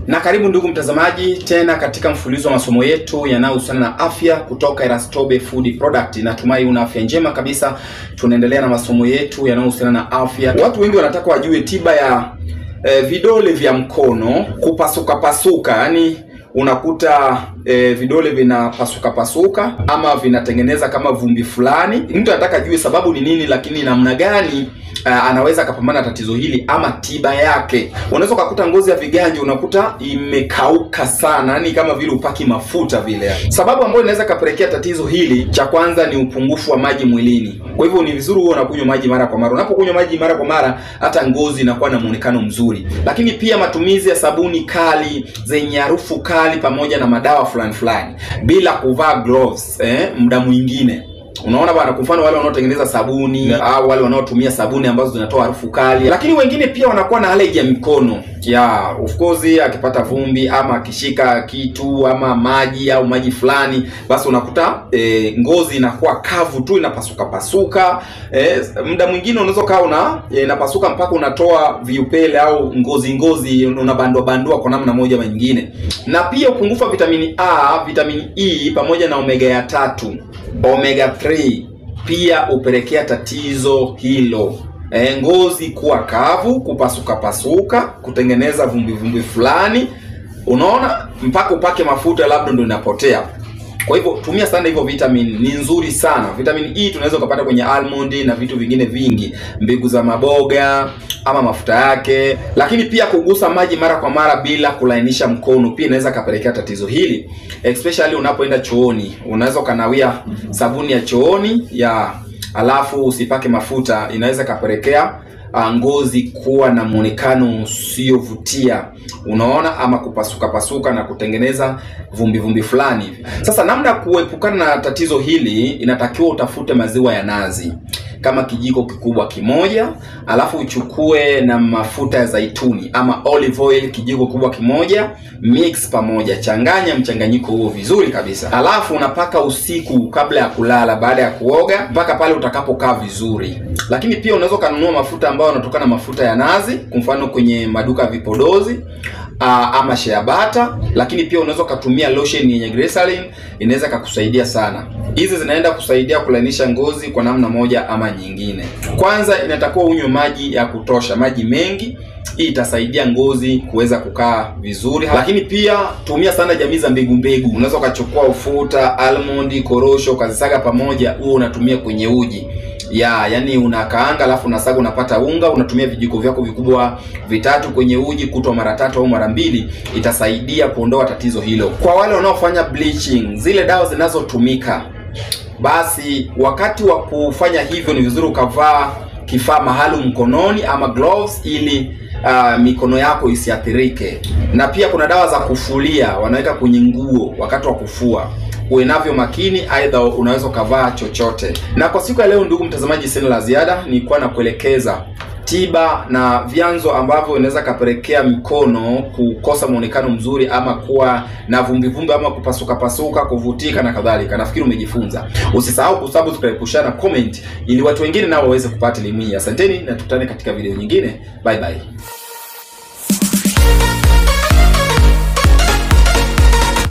Na karibu ndugu mtazamaji tena katika mfululizo wa masomo yetu yanayohusiana na afya kutoka Erastobe Food Product. Natumai una afya njema kabisa. Tunaendelea na masomo yetu yanayohusiana na afya. Watu wengi wanataka wajue tiba ya vidole vya mkono kupasuka pasuka, yani unakuta vidole vinapasuka pasuka ama vinatengeneza kama vumbi fulani. Mtu anataka ajue sababu ni nini, lakini namna gani anaweza kupambana na tatizo hili ama tiba yake. Unaweza kukuta ngozi ya viganja unakuta imekauka sana, yani kama vile upaki mafuta vile. Sababu ambayo inaweza kupelekea tatizo hili, cha kwanza ni upungufu wa maji mwilini. Kwa hivyo ni vizuri uwe unakunywa maji mara kwa mara. Unapokunywa maji mara kwa mara, hata ngozi inakuwa na muonekano mzuri. Lakini pia matumizi ya sabuni kali zenye harufu kali pamoja na madawa fulani bila kuvaa gloves muda mwingine. Unaona bwana, kwa mfano wale wanaotengeneza sabuni au wale wanaotumia sabuni ambazo zinatoa harufu kali. Lakini wengine pia wanakuwa na allergy ya mikono. Of course akipata vumbi ama akishika kitu ama maji au maji fulani, basi unakuta ngozi inakuwa kavu tu, inapasuka pasuka. Muda mwingine unaweza kaa inapasuka mpaka unatoa viupele au ngozi unabandua kwa namna moja ama nyingine. Na pia upungufu wa vitamini A, vitamini E pamoja na omega 3, omega 3 pia upelekea tatizo hilo. Ngozi kuwa kavu, kupasuka pasuka, kutengeneza vumbi fulani. Unaona, mpaka upake mafuta labda ndio inapotea. Kwa hivyo tumia sana hivyo vitamin, ni nzuri sana. Vitamin E tunaweza kupata kwenye almond na vitu vingine vingi, mbegu za maboga ama mafuta yake. Lakini pia kugusa maji mara kwa mara bila kulainisha mkono pia inaweza kapelekea tatizo hili, especially unapoenda chooni. Unaweza kanawia sabuni ya chooni alafu usipake mafuta, inaweza kapelekea ngozi kuwa na muonekano usiovutia, unaona, ama kupasuka pasuka na kutengeneza vumbi fulani hivi. Sasa namna ya kuepukana na tatizo hili, inatakiwa utafute maziwa ya nazi kama kijiko kikubwa kimoja, alafu uchukue na mafuta ya zaituni ama olive oil kijiko kubwa kimoja, mix pamoja, changanya mchanganyiko huo vizuri kabisa. Alafu unapaka usiku kabla ya kulala baada ya kuoga mpaka pale utakapokaa vizuri. Lakini pia unaweza kununua mafuta ambayo yanatokana na mafuta ya nazi, kwa mfano kwenye maduka ya vipodozi ama shea butter. Lakini pia unaweza kutumia lotion yenye glycerin, inaweza kukusaidia sana. Hizi zinaenda kusaidia kulainisha ngozi kwa namna moja ama nyingine. Kwanza inatakiwa unywe maji ya kutosha, maji mengi. Hii itasaidia ngozi kuweza kukaa vizuri. Lakini pia tumia sana jamii za mbegu. Unaweza ukachukua ufuta, almond, korosho, ukazisaga pamoja, huo unatumia kwenye uji. Yani unakaanga alafu unasaga, unapata unga, unatumia vijiko vyako vikubwa 3 kwenye uji kutwa mara 3 au mara 2, itasaidia kuondoa tatizo hilo. Kwa wale wanaofanya bleaching, zile dawa zinazotumika, basi wakati wa kufanya hivyo ni vizuri ukavaa kifaa maalum mkononi ama gloves ili mikono yako isiathirike. Na pia kuna dawa za kufulia wanaweka kwenye nguo wakati wa kufua, uwe navyo makini, aidha unaweza kuvaa chochote. Na kwa siku ya leo ndugu mtazamaji, sina la ziada, nilikuwa nakuelekeza tiba na vyanzo ambavyo inaweza kapelekea mikono kukosa muonekano mzuri ama kuwa na vumbi ama kupasuka pasuka, kuvutika na kadhalika. Nafikiri umejifunza. Usisahau kusubscribe, kushare na comment ili watu wengine nao waweze kupata elimu hii. Asanteni na tukutane katika video nyingine. Bye bye.